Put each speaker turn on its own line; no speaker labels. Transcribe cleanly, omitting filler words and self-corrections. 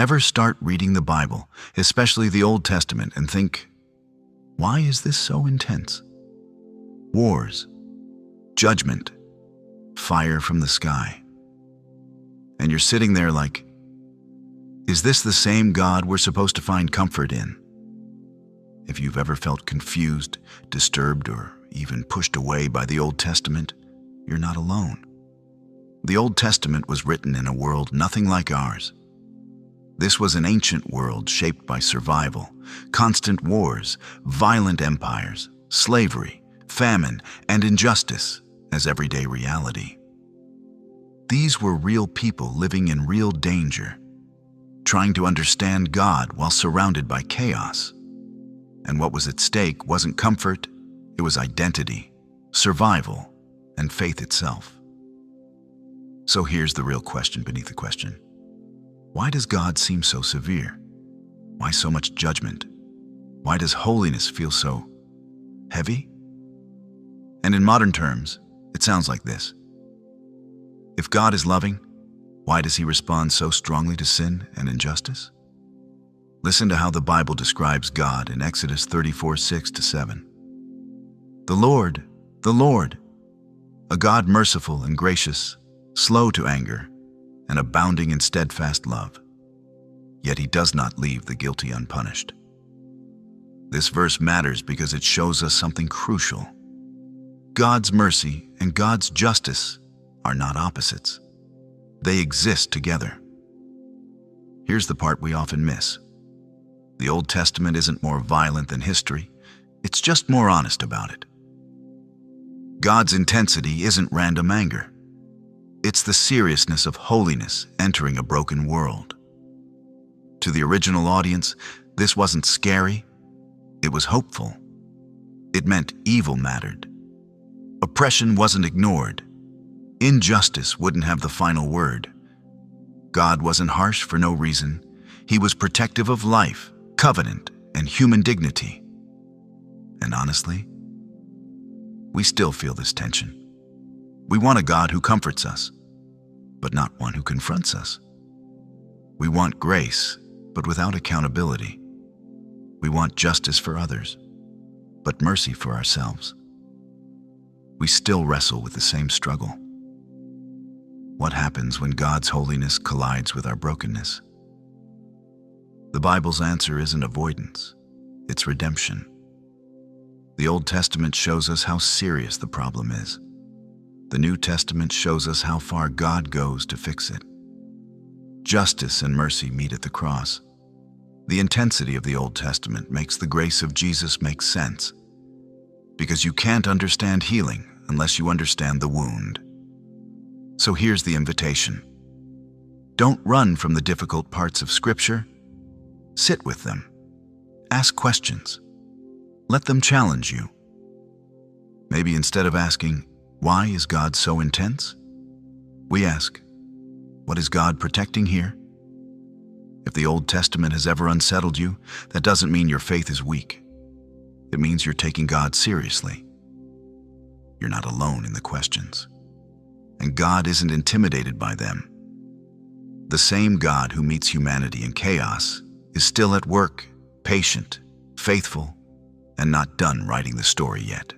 Ever start reading the Bible, especially the Old Testament, and think, why is this so intense? Wars, judgment, fire from the sky. And you're sitting there like, is this the same God we're supposed to find comfort in? If you've ever felt confused, disturbed, or even pushed away by the Old Testament, you're not alone. The Old Testament was written in a world nothing like ours. This was an ancient world shaped by survival, constant wars, violent empires, slavery, famine, and injustice as everyday reality. These were real people living in real danger, trying to understand God while surrounded by chaos. And what was at stake wasn't comfort, it was identity, survival, and faith itself. So here's the real question beneath the question. Why does God seem so severe? Why so much judgment? Why does holiness feel so heavy? And in modern terms, it sounds like this. If God is loving, why does he respond so strongly to sin and injustice? Listen to how the Bible describes God in Exodus 34:6-7. The Lord, a God merciful and gracious, slow to anger, and abounding in steadfast love. Yet he does not leave the guilty unpunished. This verse matters because it shows us something crucial. God's mercy and God's justice are not opposites. They exist together. Here's the part we often miss. The Old Testament isn't more violent than history, it's just more honest about it. God's intensity isn't random anger. It's the seriousness of holiness entering a broken world. To the original audience, this wasn't scary, it was hopeful. It meant evil mattered. Oppression wasn't ignored. Injustice wouldn't have the final word. God wasn't harsh for no reason. He was protective of life, covenant, and human dignity. And honestly, we still feel this tension. We want a God who comforts us, but not one who confronts us. We want grace, but without accountability. We want justice for others, but mercy for ourselves. We still wrestle with the same struggle. What happens when God's holiness collides with our brokenness? The Bible's answer isn't avoidance, it's redemption. The Old Testament shows us how serious the problem is. The New Testament shows us how far God goes to fix it. Justice and mercy meet at the cross. The intensity of the Old Testament makes the grace of Jesus make sense, because you can't understand healing unless you understand the wound. So here's the invitation. Don't run from the difficult parts of Scripture. Sit with them. Ask questions. Let them challenge you. Maybe instead of asking, why is God so intense? We ask, what is God protecting here? If the Old Testament has ever unsettled you, that doesn't mean your faith is weak. It means you're taking God seriously. You're not alone in the questions. And God isn't intimidated by them. The same God who meets humanity in chaos is still at work, patient, faithful, and not done writing the story yet.